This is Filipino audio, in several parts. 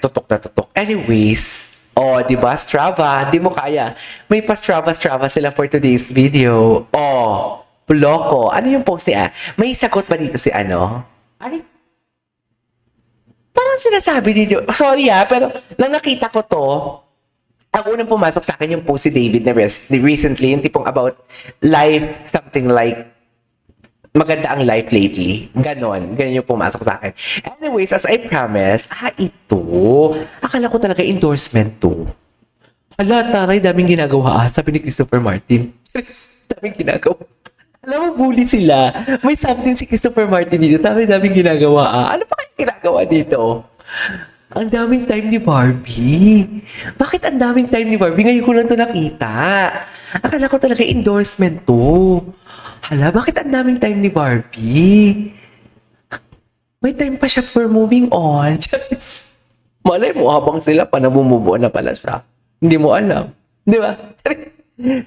tutok na tutok. Anyways, oh, di ba, Strava, di mo kaya. May pa-Strava sila for today's video. Oh, Loko. Ano yung post niya? May sagot ba dito si ano? Ano? Parang sinasabi dito, sorry pero nang nakita ko to, ang unang pumasok sa akin yung post si David na recently, yung tipong about life, something like, maganda ang life lately. Ganon yung pumasok sa akin. Anyways, as I promised, ito. Akala ko talaga endorsement to. Hala, taray, daming ginagawa. Sabi ni Christopher Martin. Daming ginagawa. Alam mo, bully sila. May something si Christopher Martin dito. Daming ginagawa. Ano pa kayong ginagawa dito? Ang daming time ni Barbie. Bakit ang daming time ni Barbie? Ngayon ko lang to nakita. Akala ko talaga endorsement to. Hala, bakit ang daming time ni Barbie? May time pa siya for moving on. Malay mo, habang sila pa namumubuo na pala siya. Hindi mo alam. Di ba?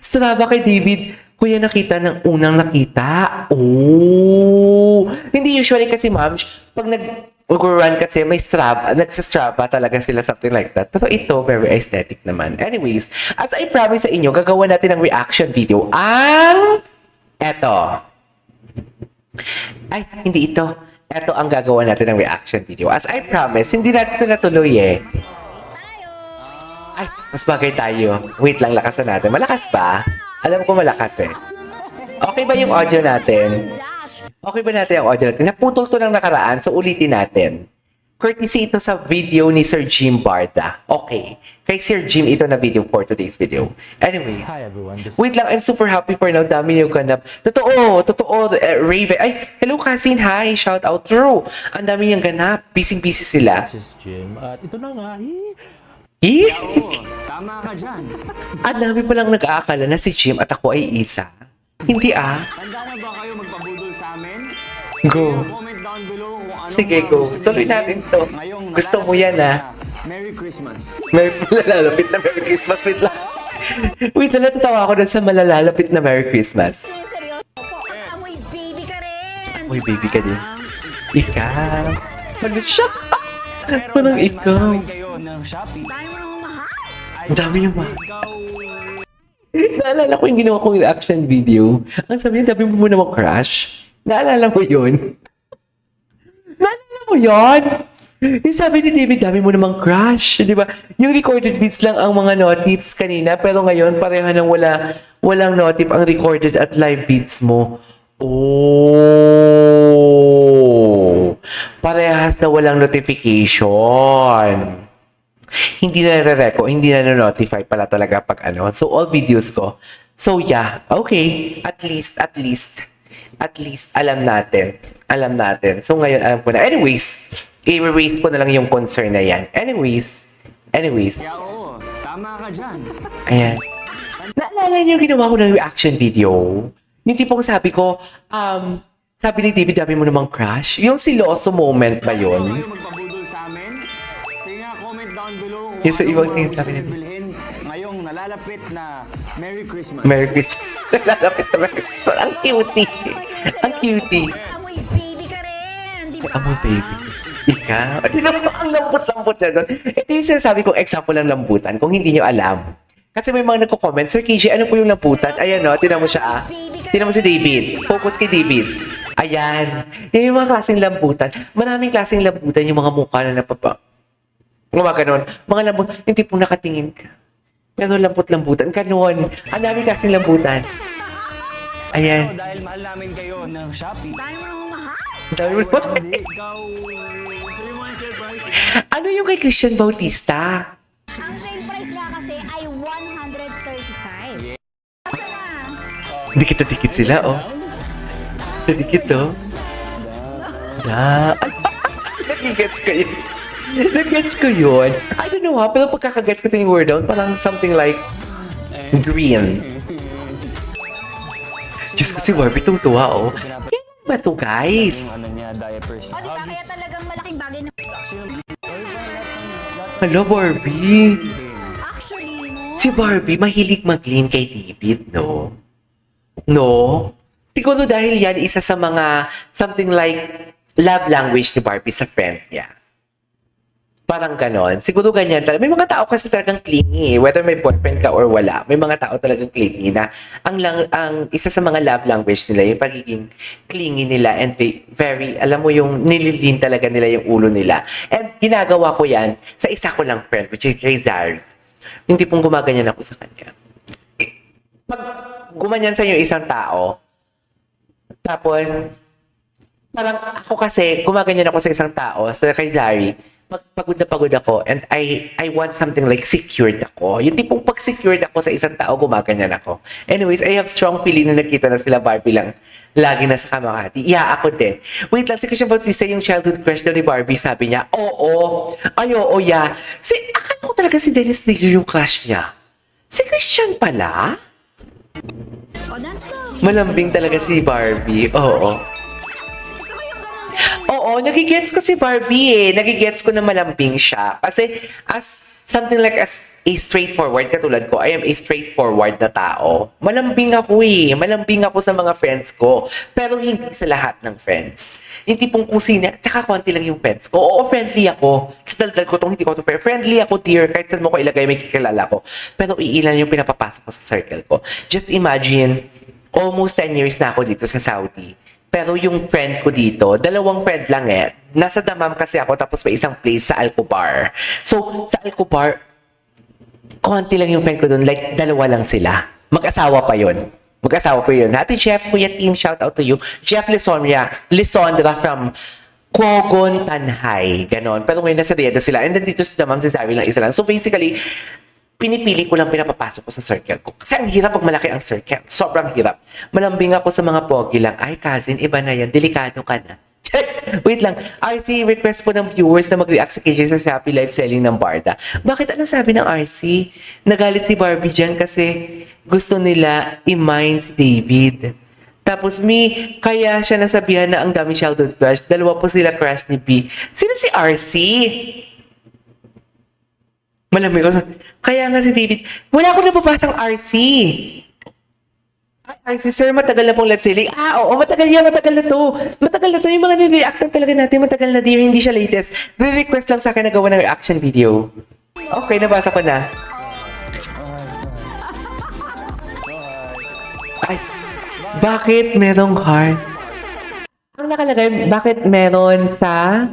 Strava kay David, kuya nakita ng unang nakita. Oh! Hindi usually kasi, ma'am, pag nag-run kasi may Strava, nagsa-Strava talaga sila, something like that. Pero ito, very aesthetic naman. Anyways, as I promise sa inyo, gagawa natin ng reaction video. Eto. Ay, hindi ito. Eto ang gagawa natin ng reaction video. As I promise, hindi natin ito natuloy eh. Ay, mas bagay tayo. Wait lang, lakasan natin. Malakas ba? Alam ko malakas eh. Okay ba yung audio natin? Okay ba natin yung audio natin? Naputol to ng nakaraan, so ulitin natin. Courtesy ito sa video ni Sir Jim Barda. Okay. Kay Sir Jim ito na video for today's video. Anyways. Hi everyone. Wait lang, I'm super happy for now. Dami yung ganap. Totoo. Raven. Ay, hello Kasin. Hi. Shout out. True. Ang dami yung ganap. Busy sila. This is Jim. At ito na nga. Oo, tama ka dyan. Ang dami palang nag-aakala na si Jim at ako ay isa. Hindi Handa na ba kayo magpabudol sa amin? Go. Comment down below kung ano Sige, go. Tuloy natin to. Gusto mo yan, Merry Christmas. May malalalapit na Merry Christmas. Wait lang. Wait lang, natatawa ako dun sa malalalapit na Merry Christmas. Seryoso po. Amoy baby ka rin. Uy, baby ka din. Ikaw. Ano siya? Parang ikaw. Kayo ng Shopee. Dahil mo nang mahal. Ang dami yung mga. Ikaw, Naalala ko yung ginawa kong reaction video. Ang sabi niya, dami mo muna mag crush. Naalala mo yun? Naalala mo yun? Yung sabi ni David, dami mo namang crush. Di ba? Yung recorded beats lang ang mga notifs kanina, pero ngayon, pareha nang walang notif ang recorded at live beats mo. Oh! Parehas na walang notification. Hindi na hindi na notify pala talaga pag ano. So, all videos ko. So, yeah. Okay. At least, alam natin. So, ngayon, alam ko na. Anyways, i-erase ko na lang yung concern na yan. Anyways. oo, tama ka dyan. Ayan. Naalala niyo yung ginawa ko ng reaction video? Yung tipong sabi ko, sabi ni David, dami mo namang crush. Yung siloso moment ba Handa yun? ba kayo magpabudol sa amin? Sige nga, comment down below kung Yes, so ibang ba tingin gusto sabi niyo niya. bilhin ngayong nalalapit na Merry Christmas. Merry Christmas. Lalapit na Merry Christmas. Ang cutie. Ang cutie. Amoy baby ka rin. Di ba? Amoy baby. Ikaw. Ang lambot-lambot na doon. Ito yung sinasabi kong example ng lambutan kung hindi nyo alam. Kasi may mga nagko-comment, Sir KJ, ano po yung lambutan? Ayan no, tinan mo siya Tinan mo si David. Focus kay David. Ayan. Yan yung mga klaseng lambutan. Maraming klaseng lambutan yung mga mukha na napapa. Mga ganon. Mga lambut, yung tipong nakatingin ka. Pero lambut-lambutan. Ganon. Ang daming klaseng lambutan. Ayan. Dahil mahal namin kayo ng Shopee. Dahil mo nang mahal. Ang dami mo naman. Hindi, ikaw, sabi mo ang surprise. Ano yung kay Christian Bautista? Ang sale price nga kasi ay 135. Asa na? Dikit-dikit sila, oh. Dikit, oh. Ay, nag-gets ko yun. Nag-gets ko yun. I don't know ha, pero pagkakagets ko ito yung word down, parang something like green. Diyos ko si Barbie tuwa, oh. Yan ba to, guys? Ano niya, diapers. O, di ba? Kaya talagang malaking bagay na... Hello, Barbie. Actually, no? Si Barbie mahilig mag-lean kay David, no? No? Siguro dahil yan isa sa mga something like love language ni Barbie sa friend niya. Parang ganon. Siguro ganyan talaga. May mga tao kasi talagang clingy. Whether may boyfriend ka or wala, may mga tao talagang clingy na ang isa sa mga love language nila, yung pagiging clingy nila and very, alam mo yung nililin talaga nila yung ulo nila. And ginagawa ko yan sa isa ko lang friend, which is kay Zari. Yung tipong gumaganyan ako sa kanya. Pag gumanyan sa yung isang tao, tapos, parang ako kasi, gumaganyan ako sa isang tao, sa kay Zari, pagod na pagod ako, and I want something like secured ako. Yung tipong pag secured ako sa isang tao, gumaganyan ako. Anyways, I have strong feeling na nakita na sila Barbie lang lagi na sa Kamakati. Yeah, ako din. Wait lang, si Christian Bautista yung childhood crush daw ni Barbie, sabi niya, oo. Ay, oo, yeah. Akala ko talaga si Dennis Miller yung crush niya. Si Christian pala? O, dance mo. Malambing talaga si Barbie. Oo. Gusto mo yung ganun? Oo, nagigets ko si Barbie eh. Nagigets ko na malambing siya. Kasi as something like as a straightforward, katulad ko, I am a straightforward na tao. Malambing ako eh. Malambing ako sa mga friends ko. Pero hindi sa lahat ng friends. Yung tipong kusina, tsaka konti lang yung friends ko. Oo, friendly ako. Sa daldal ko hindi ko to friendly ako, dear. Kahit saan mo ko ilagay, may kikilala ko. Pero iilan yung pinapapasok ko sa circle ko. Just imagine, almost 10 years na ako dito sa Saudi. Pero yung friend ko dito, dalawang friend lang eh. Nasa Damam kasi ako, tapos may isang place sa Alcobar. So, sa Alcobar, konti lang yung friend ko doon. Like, dalawa lang sila. Mag-asawa pa yun. Mag-asawa pa yun. Ate Jeff, Kuya Team, shout out to you. Jeff Lisondra from Quogon Tanhay. Ganon. Pero ngayon nasa Riyadh sila. And then dito sa Damam, si Zari lang isa lang. So, basically, pinipili ko lang pinapapasok ko sa circle ko. Kasi ang hirap pag malaki ang circle. Sobrang hirap. Malambing ako sa mga pogi lang. Ay, cousin, iba na yan. Delikado ka na. Wait lang. RC, request po ng viewers na mag-react sa KJ sa Shopee live selling ng Barda. Bakit ano sabi ng RC? Nagalit si Barbie dyan kasi gusto nila i-mind si David. Tapos kaya siya nasabihan na ang dami childhood crush. Dalawa po sila crush ni B. Sino si RC? Malamig ko. Kaya nga si David, wala akong napapasang RC. RC, sir, matagal na pong live selling. Oo, matagal yan, matagal na to. Matagal na to. Yung mga nire-react talaga natin, matagal na dear, hindi siya latest. Re-request lang sa akin na gawa ng reaction video. Okay, nabasa ko na. Ay, bakit merong heart? Ang nakalagay, bakit meron sa...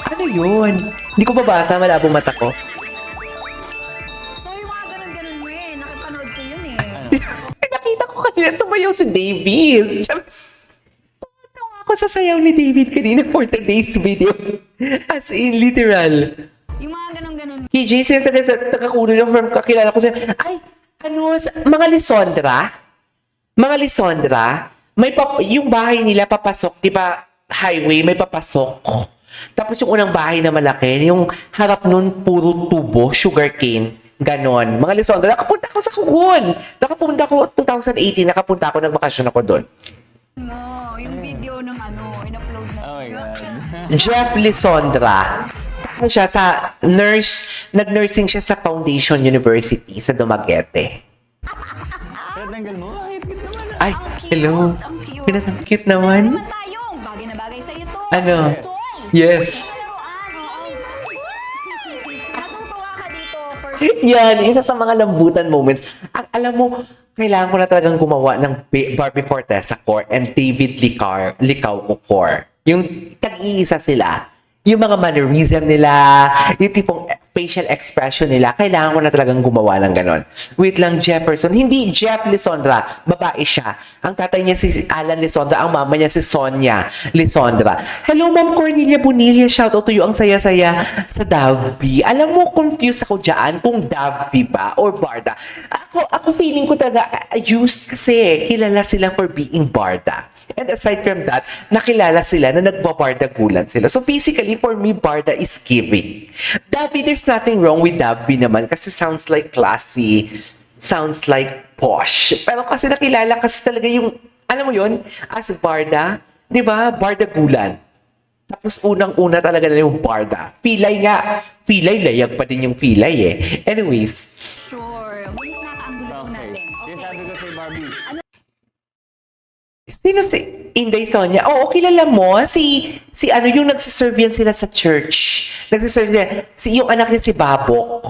Ano yun? Hindi ko mabasa, malabo mata ko. So, yung mga ganun-ganun mo eh. Nakapanood ko yun eh. Nakita ko kanina sumayaw si David. Tawa ako sa sayaw ni David kanina for today's video. As in, literal. Yung mga ganun-ganun. KJ, sino taga-kulo lang from kakilala ko siya. Ay, mga Lisondra? Mga Lisondra? Yung bahay nila papasok, di ba, highway, may papasok. Tapos yung unang bahay na malaki, yung harap nun, puro tubo, sugarcane, ganon. Mga Lisondra, nakapunta ako sa Kugon. Nakapunta ako, 2018, nakapunta ako, nagbakasyon ako doon. No, yung video ng in-upload na. Oh my God. Jeff Lisondra. Ano siya sa nag-nursing siya sa Foundation University sa Dumaguete. Kaya tanggal mo? Bakit? Cute naman. Ay, Ang cute, hello. ang cute. Pinatangkit naman. Meron naman tayong bagay na bagay sa'yo to. Ano? Toys. Yes. Laruan, oo. Natutuwa ka dito for sure. Yan, isa sa mga lambutan moments. Alam mo, kailangan ko na talagang gumawa ng Barbie Fortesa core and David Licao core. Yung tag-iisa sila. Yung mga mannerism nila, yung tipong facial expression nila, kailangan ko na talagang gumawa ng ganon. Wait lang, Jefferson. Hindi Jeff Lisondra. Babae siya. Ang tatay niya si Alan Lisondra. Ang mama niya si Sonia Lisondra. Hello, Ma'am Cornelia Bonilla. Shout out to you. Ang saya-saya sa Davby. Alam mo, confused ako dyan kung Davby ba or Barda. Ako feeling ko talaga used kasi kilala sila for being Barda. And aside from that, nakilala sila na nagbabardagulan sila. So basically, for me, Barda is giving. Davy, there's nothing wrong with Davy naman kasi sounds like classy, sounds like posh. Pero kasi nakilala kasi talaga yung, alam mo yun, as Barda, di ba, Bardagulan. Tapos unang-una talaga na yung Barda. Pilay nga. Pilay, layag pa din yung pilay eh. Anyways, Sure. Nakaanggulo po Okay. natin. Yung Okay. sabi ko sa'yo, Barbie. Sino si Inday Sonia? Oo, kilala mo. Si ano yung nagsiserve yan sila sa church. Nagsiserve niya. Yung anak niya si Babok.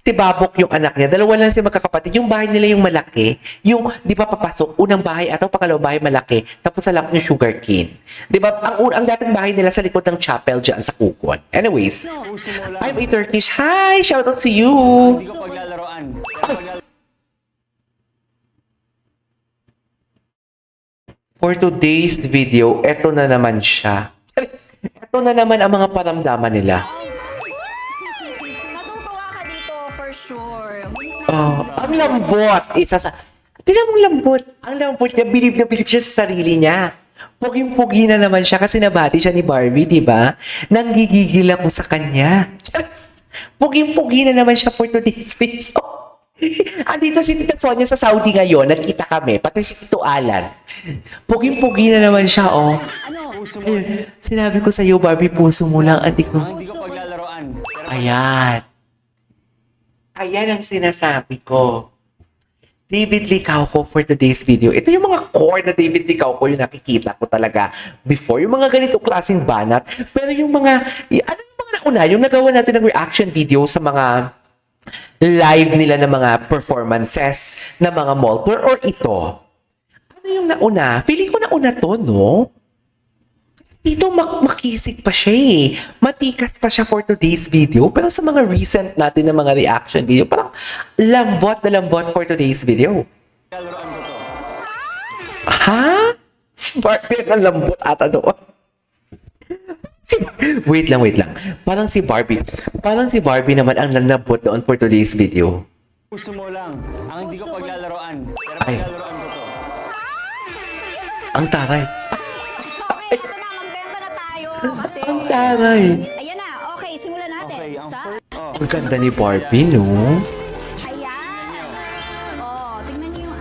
Si Babok yung anak niya. Dalawa lang si magkakapatid. Yung bahay nila yung malaki. Yung, di ba papasok, unang bahay at pangalawang bahay malaki. Tapos sa lap yung sugar cane. Di ba, ang dating bahay nila sa likod ng chapel dyan sa Kukon. Anyways, Puso mo lang. I'm a Turkish. Hi! Shout out to you! Hindi ko paglalaroan. Pero For today's video, eto na naman siya. Eto na naman ang mga paramdaman nila. Matutuwa ka dito for sure. Oh, ang lambot. Isa sa... Tingnan mo lambot. Ang lambot niya, bilib na bilib siya sa sarili niya. Puging-pugi na naman siya kasi nabati siya ni Barbie, di ba? Nanggigigil ako sa kanya. Puging-pugi na naman siya for today's video. Andito si Tita Sonia sa Saudi ngayon. Nagkita kami. Pati si Tito Alan. Puging-pugi na naman siya, oh. puso mo. Ayun, sinabi ko sa iyo, Barbie, puso mo lang, adik ko. Hindi ko paglalaroan. Pero Ayan. Ayan ang sinasabi ko. David Licauco for today's video. Ito yung mga core na David Licauco yung nakikita ko talaga before. Yung mga ganito klaseng banat. Pero yung mga, ano yung mga nauna? Yung nagawa natin ng reaction video sa mga live nila ng mga performances na mga mall tour or ito? Ano yung nauna? Feeling ko nauna to, no? Dito makisig pa siya eh. Matikas pa siya for today's video. Pero sa mga recent natin na mga reaction video, parang lambot na lambot for today's video. paglalaroan ko to. Ha? Si Barbie ang lambot ata doon. Wait lang. Parang si Barbie naman ang lambot doon for today's video. Puso mo lang. Ang hindi ko paglalaroan. Pero Ay. paglalaroan ko to. Ang taray. Okay, ito na. Magbenta na tayo. Kasi... Ang taray. Ayan na. Okay, simulan natin. Okay, ang Sa... first... Oh. Ang ganda ni Barbie, no? Ayan. Oh, tingnan niyo yung...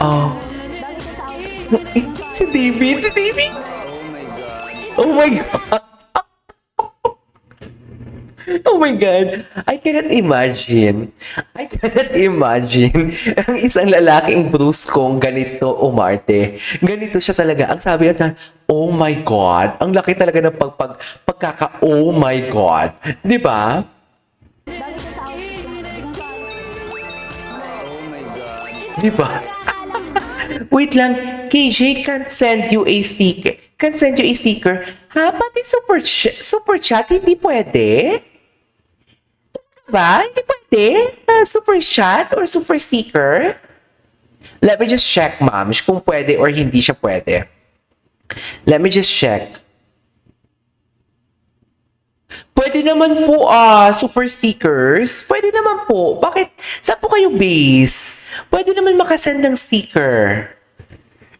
Oh. Dali ko sa outfit. Si David. Oh my God. Oh my God. Oh my God. I cannot imagine ang isang lalaking bruskong ganito umarte. Ganito siya talaga. Ang sabi niya, oh my God. Ang laki talaga ng pagkaka-oh my God. Di ba? Dali ko sa outfit. Tingnan ko Oh my God. Di ba? Wait lang. KJ can't send you a sticker. Can send you a sticker. Ha? Pati super chat, hindi pwede? Ba? Hindi pwede? Super chat or super sticker? Let me just check, ma'am, kung pwede or hindi siya pwede. Let me just check. Pwede naman po, super stickers. Pwede naman po. Bakit? Saan po kayo base? Pwede naman makasend ng sticker.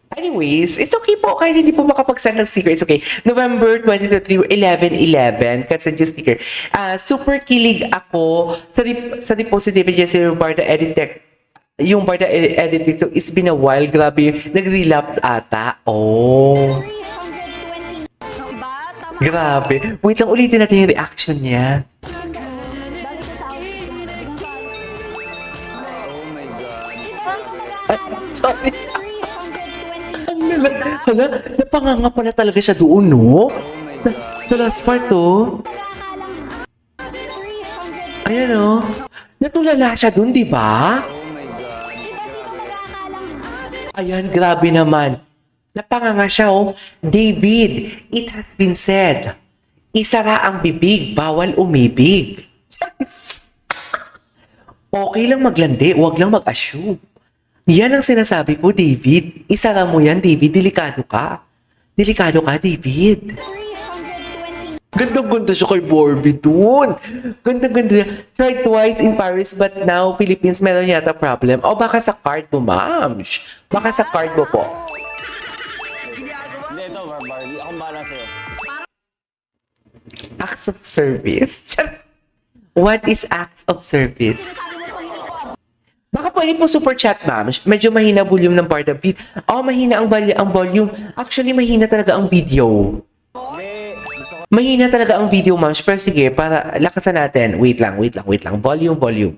Anyways, it's okay po. Kahit hindi po makapag-send ng sticker, it's okay. November 2023, 11/11, kasi yung sticker. Super kilig ako sa deposit David Jesse yung Barda Editech. Yung Barda Editech, so it's been a while. Grabe, nag-relapse ata. Oh. 320. Ba? Tama. Grabe. Wait lang, ulitin natin yung reaction niya. Dali ko sa outfit. Tingnan ko Oh my God. Sorry. 320. Hala, napanganga pala talaga siya doon, no? Sa last part, oh. Ayan, oh. Natulala siya doon, di ba? Ayan, grabe naman. Napanganga siya, oh. David, it has been said, isara ang bibig, bawal umibig. Okay lang maglandi, wag lang mag-assume. Yan ang sinasabi ko, David. Isara mo yan, David. Delikado ka. Delikado ka, David. 320. Ganda-ganda siya kay Barbie dun. Ganda-ganda niya. Tried twice in Paris but now Philippines meron yata problem. O baka sa card mo, ma'am. Baka sa card mo po. Hindi, ito, Barbie. Akong bahala sa'yo. Acts of service. What is acts of service? Baka pwede po super chat, ma'am. Medyo mahina volume ng part of it. Oh, mahina ang volume. Actually, mahina talaga ang video. Hindi. Gusto ko. Mahina talaga ang video, ma'am. Pero sige, para lakasan natin. Wait lang. Volume.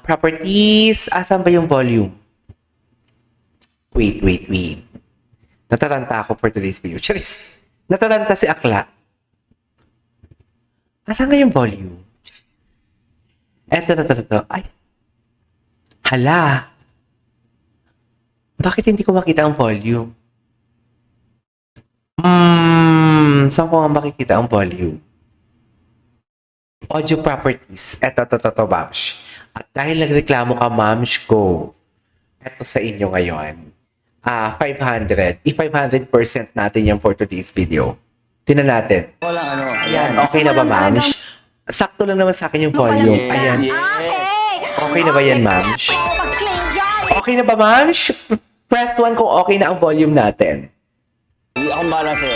Properties. Asan ba yung volume? Wait. Nataranta ako for today's video. Charis! Nataranta si Akla. Asan nga yung volume? Eto. Ay. Hala. Bakit hindi ko makita ang volume? Saan ko nga makikita ang volume? Audio properties. Eto, Bamsh. At dahil nagreklamo ka, Mamsh, go. Eto sa inyo ngayon. 500. I-500% natin yan for today's video. Tinan natin. Walang ano. Ayan, okay na ba, Mamsh? Sakto lang naman sa akin yung volume. Ayan. Okay na ba yan, Mamsh? Okay na ba, Mamsh? Press 1 kung okay na ang volume natin. Hindi akong bahala sa'yo.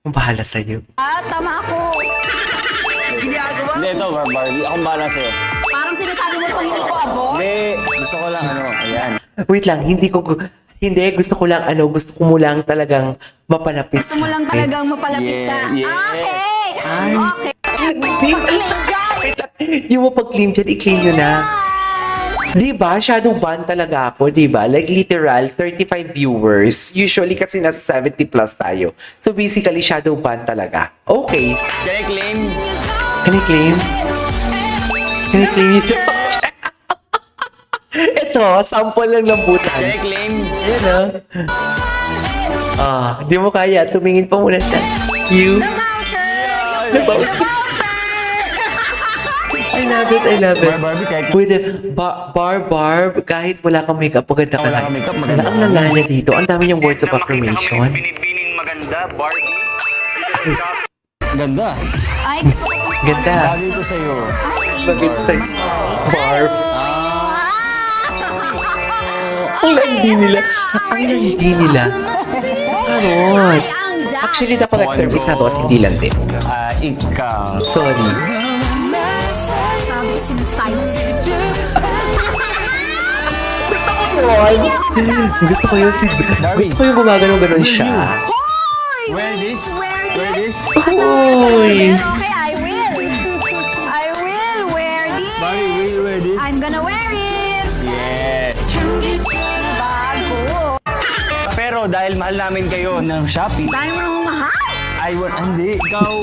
Kung bahala sa'yo. Tama ako. Hindi, ito, Barbie. Akong bahala sa'yo. Parang sinasabi mo pa hindi ko abot. Hindi, gusto ko lang ano. Ayan. Wait lang, gusto ko lang gusto ko mo lang talagang mapalapit. Gusto mo lang talagang mapalapit sa... Okay! Okay. Yung mo pag-claim dyan, i-claim nyo na. Diba? Shadow ban talaga ako, diba? Like literal, 35 viewers. Usually kasi nasa 70 plus tayo. So basically, shadow ban talaga. Okay. Can I claim? Can I claim? Can I claim ito? Ito, sample lang lambutan. Can I claim? Ayan di mo kaya. Tumingin pa muna siya. You. The voucher! I love it. Barbie, kahit With Barb, kahit wala kang makeup, maganda ka Wala lang. kang makeup, maganda. Ang lalanya dito. Ang dami niyang words of affirmation. Binibining maganda, Barbie. Ganda. Ay, gusto ko. Ganda. Bagay ko sa'yo. Bagay sa Barb. Ang landi nila. Karot. Actually, dapat nag-service na to at hindi lang din. Ikaw. Sorry. Sabi ko sinastyle. Gusto ko yung gumagano-ganon siya. Wear this. Wear this. Uy! Okay, I will wear this. Barbie, will you wear this? I'm gonna wear it. Yes. Bago. Pero dahil mahal namin kayo ng Shopee, Dahil mo nang mahal. hindi. Ikaw.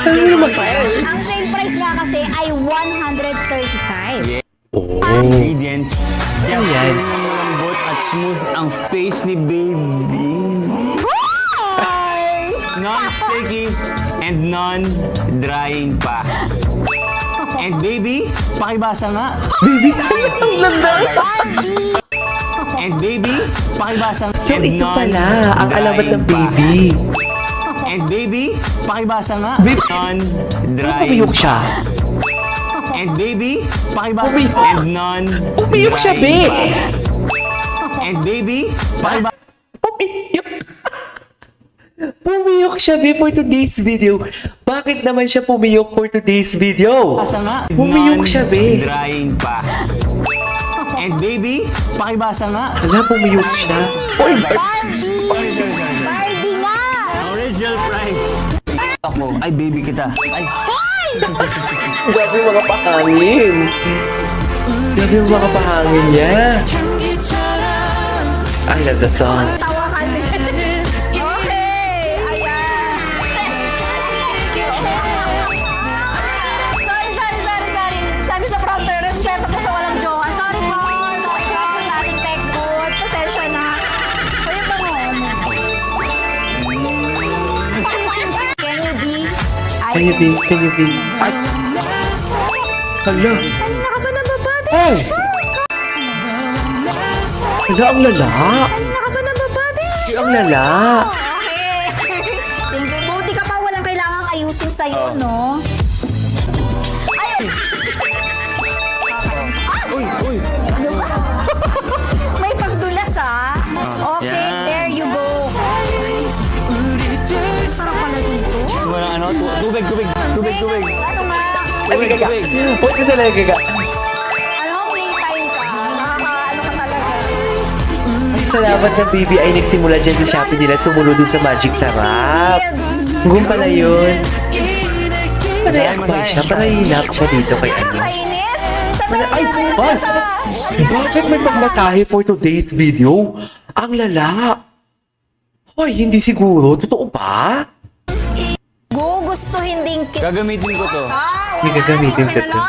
Ano naman kaya? Ang sale price nga kasi ay 135. Oh. Ingredients. Ano yan? Malambot at smooth ang face ni baby. Non-sticky and non-drying pa. And baby, pakibasa nga. Ang landa! And baby, pakibasa nga. So, And ito pala, ang non-drying alamat ng pa. baby. And baby, pakibasa nga. Baby. Non-drying Pumiyok siya. And baby, pakibasa Pumiyok. And non-drying Pumiyok siya, be. pa. And baby, pakibasa Pumiyok siya, be, for today's video. Bakit naman siya pumiyok for today's video? nga. Pumiyok siya, be. Non-drying pa. And baby, pakibasa nga. Wala, pumiyok siya. Oy, Barbie nga. Original price. Ako, ay baby kita. Ay, grabe yung mga pahangin. Grabe yung mga pahangin niya. I love the song. Tawa ka din. Okay. Ayan. Sorry. Sabi sa prompter, respeto po sa walang jowa. Sorry po sa ating tech booth. Pasensya na. Pwede ba mo? Can you be? Can you be? Ay! Hala! Kanina ka ba nababadi? Ay! Hala, ang lala! Kanina ka ba nababadi? Ang lala! Okay. Buti ka pa walang kailangang ayusin sa'yo, no? Ay! uy. May pagdulas, ah. Okay, Yan. there you go. Sarap pala dito. Gusto mo ng ano? Tubig. Ano nga? Gaga! Huwag ka sa gaga! Ano, playtime ka? Nakaka-ano ka talaga. Salamat na baby ay nagsimula dyan sa Shopee nila sumunod dun sa Magic Sarap. Hanggang pala yun. Panay siya, panahilap siya dito kay ano. Nakakainis? Sabay Ay, na bakit may pagmasahe for today's video? Ang lala. Ay, hindi siguro. Totoo ba? Gugustuhin din kita. Gagamitin ko to. Hindi gagamitin ko to.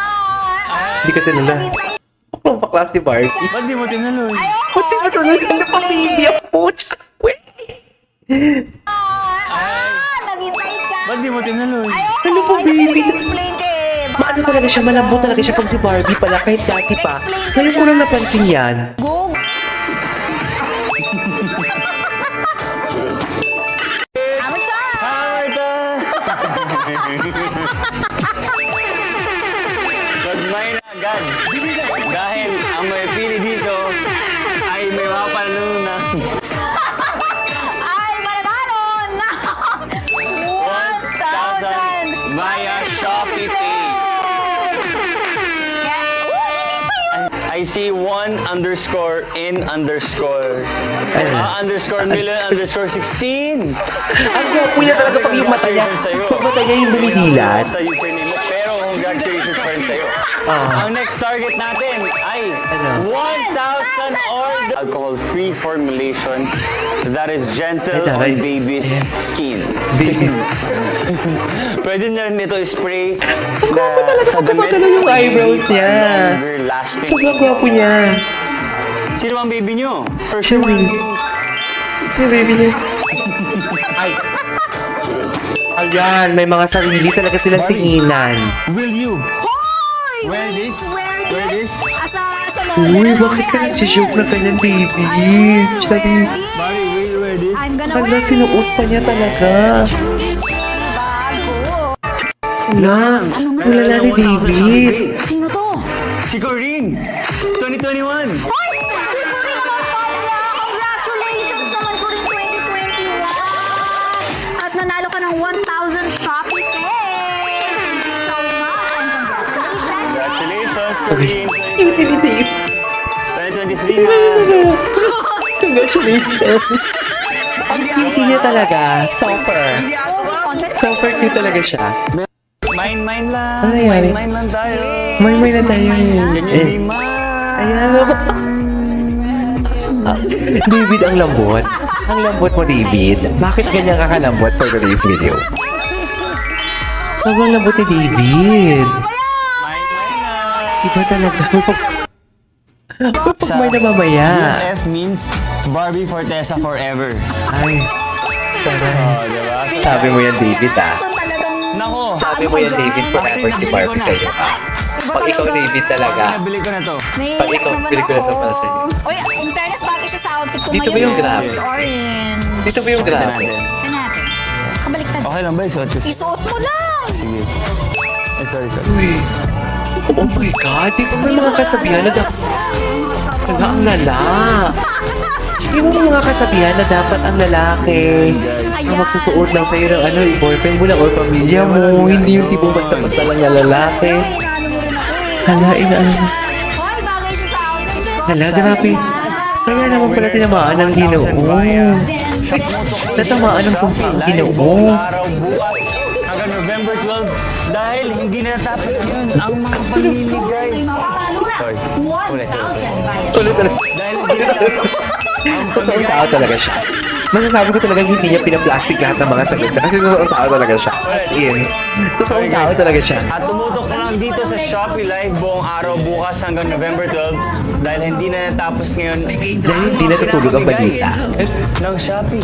Hindi ka tinala. Baklang paklas ni Barbie. Ba't di mo tinaloy? Ba't di ba talaga ang pamilya ang pucha? Wait. Naghintay ka. Ba't di mo tinaloy? Ano po, baby? Explain ka eh. Baka Maano talaga siya, malambot talaga siya pag si Barbie pala, kahit dati pa. Ngayon ko lang napansin yan. Amo siya. Magmay na agad. Dahil ang may pili dito ay may mga panunan. Ay, mananalo na 1,000 via Shopee Pay. I see 1_in_. Underscore million underscore 16. Ang gwapo niya talaga pag yung mata niya. Pag mata niya yung dumidilat. Sa username mo, pero congratulations pa rin sa'yo. Ang next target natin ay 1,000 order alcohol-free formulation that is gentle on baby's skin. Babies. Pwede na rin ito spray Gwapo talaga pag gumagano yung eyebrows niya. longer lasting. Sobrang gwapo niya. Sino ang baby nyo? For Siya, sure. baby. Siya, baby niya. Ay. Ayan, may mga sarili talaga silang tinginan. Will you? Hoy! Wear this? Wear this? Asa mo? Uy, bakit ka nag-joke na kanyang baby? Charis. Mari, will you wear this? I'm gonna Hala, wear sinuot pa niya talaga. bago. Wala. Wala na ni David. Sino to? Si Corinne! 2021! Hoy! Si Corinne naman pala! Congratulations naman Corinne 2021! At nanalo ka ng 1,000 Shopee Pay! Thank you so much! And congratulations! Congratulations, Corinne! Yung David. 2023 na! Congratulations. Ang cute niya talaga. Super. Super cute talaga siya. Mine lang! Ano nangyari? Mine lang tayo! May na tayo. Ganyan Eh, di man! ayan. David, ang lambot. Ang lambot mo, David. Bakit ganyan ka kalambot for today's video? Sobrang lambot ni David. Iba talaga. Pag may na mamaya. BFF means Barbie Fortesa forever. Ay. Taray. Oh, diba? Sabi mo yan, David, ah. Nako! Sabi mo yan, David, forever si Barbie sa'yo, ah. Pag ikaw, David, talaga. Nabili ko na to. Pag ikaw, bili ko na ito para sa'yo. Uy, in fairness, bagay siya sa outfit ko Dito ba yung grab? It's orange. Dito ba yung Ito grabe? natin. Ano natin? Kabaliktad. Okay lang ba? Isuot ko. Isuot mo lang! Sige. Eh, sorry. Uy. Oh my God, di ba may mga kasabihan na dapat... Wala, ang lala. Di ba may mga kasabihan na dapat ang lalaki ang magsusuot lang sa'yo ng ano, boyfriend mo lang or pamilya mo. Hindi yung tipong basta-basta lang na lalaki. Inaano mo rin ako eh. Hala, inaano. Hoy, bagay siya sa outfit ko. Hala, grabe. Kaya naman pala tinamaan ng ginoo. Natamaan ng sumpa ang ginoo. Buong araw bukas hanggang November 12 dahil hindi na natapos yun ang mga pamimigay. Sorry. Ulit. Tuloy-tuloy. Dahil hindi na natapos ang Totoong tao talaga siya. Masasabi ko talaga hindi niya pinaplastic lahat ng mga sagot na kasi totoong tao talaga siya. As in, totoong tao talaga siya. At tumutok na lang dito sa Shopee Live buong araw bukas hanggang November 12 dahil hindi na natapos ngayon Dahil hindi natutulog ang balita. ng Shopee.